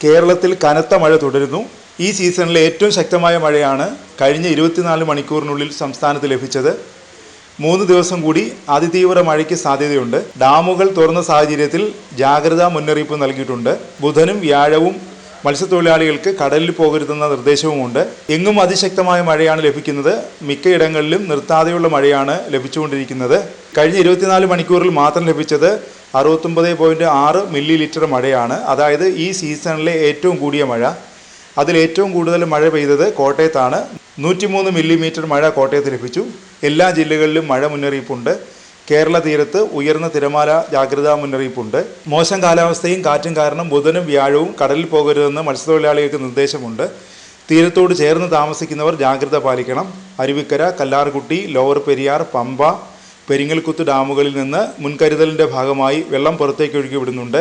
കേരളത്തിൽ കനത്ത മഴ തുടരുന്നു. ഈ സീസണിലെ ഏറ്റവും ശക്തമായ മഴയാണ് കഴിഞ്ഞ 24 മണിക്കൂറിനുള്ളിൽ സംസ്ഥാനത്ത് ലഭിച്ചത്. 3 ദിവസം കൂടി അതിതീവ്ര മഴയ്ക്ക് സാധ്യതയുണ്ട്. ഡാമുകൾ തുറന്ന സാഹചര്യത്തിൽ ജാഗ്രതാ മുന്നറിയിപ്പ് നൽകിയിട്ടുണ്ട്. ബുധനും വ്യാഴവും മത്സ്യത്തൊഴിലാളികൾക്ക് കടലിൽ പോകരുതെന്ന നിർദ്ദേശവുമുണ്ട്. എങ്ങും അതിശക്തമായ മഴയാണ് ലഭിക്കുന്നത്. മിക്കയിടങ്ങളിലും നിർത്താതെയുള്ള മഴയാണ് ലഭിച്ചുകൊണ്ടിരിക്കുന്നത്. കഴിഞ്ഞ 24 മണിക്കൂറിൽ മാത്രം ലഭിച്ചത് 69.6 മില്ലി ലിറ്റർ മഴയാണ്. അതായത് ഈ സീസണിലെ ഏറ്റവും കൂടിയ മഴ. അതിൽ ഏറ്റവും കൂടുതൽ മഴ പെയ്തത് കോട്ടയത്താണ്. 103 മില്ലിമീറ്റർ മഴ കോട്ടയത്ത് ലഭിച്ചു. എല്ലാ ജില്ലകളിലും മഴ മുന്നറിയിപ്പുണ്ട്. കേരള തീരത്ത് ഉയർന്ന തിരമാല ജാഗ്രതാ മുന്നറിയിപ്പുണ്ട്. മോശം കാലാവസ്ഥയും കാറ്റും കാരണം ബുധനും വ്യാഴവും കടലിൽ പോകരുതെന്ന് മത്സ്യത്തൊഴിലാളികൾക്ക് നിർദ്ദേശമുണ്ട്. തീരത്തോട് ചേർന്ന് താമസിക്കുന്നവർ ജാഗ്രത പാലിക്കണം. അരുവിക്കര, കല്ലാർകുട്ടി, ലോവർ പെരിയാർ, പമ്പ, പെരിങ്ങൽകുത്ത് ഡാമുകളിൽ നിന്ന് മുൻകരുതലിൻ്റെ ഭാഗമായി വെള്ളം പുറത്തേക്ക് ഒഴുകി വിടുന്നുണ്ട്.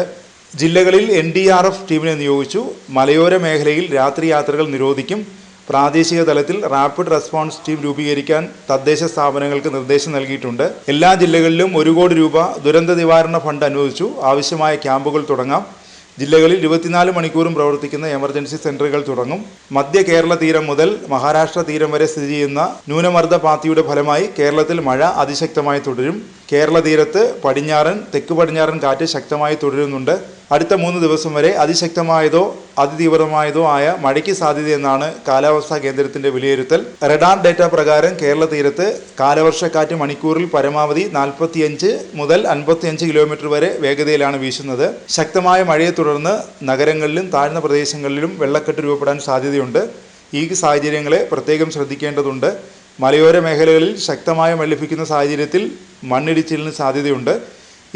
ജില്ലകളിൽ NDRF ടീമിനെ നിയോഗിച്ചു. മലയോര മേഖലയിൽ രാത്രി യാത്രകൾ നിരോധിക്കും. പ്രാദേശിക തലത്തിൽ റാപ്പിഡ് റെസ്പോൺസ് ടീം രൂപീകരിക്കാൻ തദ്ദേശ സ്ഥാപനങ്ങൾക്ക് നിർദ്ദേശം നൽകിയിട്ടുണ്ട്. എല്ലാ ജില്ലകളിലും 1 കോടി രൂപ ദുരന്ത നിവാരണ ഫണ്ട് അനുവദിച്ചു. ആവശ്യമായ ക്യാമ്പുകൾ തുടങ്ങാം. ജില്ലകളിൽ 24 മണിക്കൂറും പ്രവർത്തിക്കുന്ന എമർജൻസി സെന്ററുകൾ തുടങ്ങും. മധ്യ കേരള തീരം മുതൽ മഹാരാഷ്ട്ര തീരം വരെ സ്ഥിതി ചെയ്യുന്ന ന്യൂനമർദ്ദ പാത്തിയുടെ ഫലമായി കേരളത്തിൽ മഴ അതിശക്തമായി തുടരും. കേരള തീരത്ത് പടിഞ്ഞാറൻ, തെക്ക് പടിഞ്ഞാറൻ കാറ്റ് ശക്തമായി തുടരുന്നുണ്ട്. അടുത്ത 3 ദിവസം വരെ അതിശക്തമായതോ അതിതീവ്രമായതോ ആയ മഴയ്ക്ക് സാധ്യതയെന്നാണ് കാലാവസ്ഥാ കേന്ദ്രത്തിന്റെ വിലയിരുത്തൽ. റഡാർ ഡേറ്റ പ്രകാരം കേരള തീരത്ത് കാലവർഷക്കാറ്റ് മണിക്കൂറിൽ പരമാവധി 45 മുതൽ 55 കിലോമീറ്റർ വരെ വേഗതയിലാണ് വീശുന്നത്. ശക്തമായ മഴയെ തുടർന്ന് നഗരങ്ങളിലും താഴ്ന്ന പ്രദേശങ്ങളിലും വെള്ളക്കെട്ട് രൂപപ്പെടാൻ സാധ്യതയുണ്ട്. ഈ സാഹചര്യങ്ങളെ പ്രത്യേകം ശ്രദ്ധിക്കേണ്ടതുണ്ട്. മലയോര മേഖലകളിൽ ശക്തമായ മഴ ലഭിക്കുന്ന സാഹചര്യത്തിൽ മണ്ണിടിച്ചിലിന് സാധ്യതയുണ്ട്.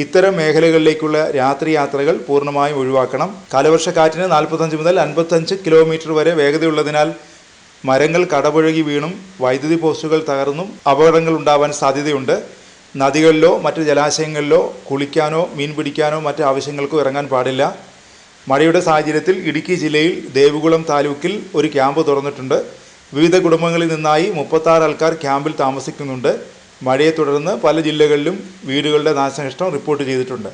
ഇത്തരം മേഖലകളിലേക്കുള്ള രാത്രി യാത്രകൾ പൂർണ്ണമായും ഒഴിവാക്കണം. കാലവർഷക്കാറ്റിന് 45 മുതൽ 55 കിലോമീറ്റർ വരെ വേഗതയുള്ളതിനാൽ മരങ്ങൾ കടപുഴകി വീണും വൈദ്യുതി പോസ്റ്റുകൾ തകർന്നും അപകടങ്ങൾ ഉണ്ടാവാൻ സാധ്യതയുണ്ട്. നദികളിലോ മറ്റ് ജലാശയങ്ങളിലോ കുളിക്കാനോ മീൻ പിടിക്കാനോ മറ്റ് ആവശ്യങ്ങൾക്കോ ഇറങ്ങാൻ പാടില്ല. മഴയുടെ സാഹചര്യത്തിൽ ഇടുക്കി ജില്ലയിൽ ദേവികുളം താലൂക്കിൽ ഒരു ക്യാമ്പ് തുറന്നിട്ടുണ്ട്. വിവിധ കുടുംബങ്ങളിൽ നിന്നായി 36 ആൾക്കാർ ക്യാമ്പിൽ താമസിക്കുന്നുണ്ട്. മഴയെ തുടർന്ന് പല ജില്ലകളിലും വീടുകളുടെ നാശനഷ്ടം റിപ്പോർട്ട് ചെയ്തിട്ടുണ്ട്.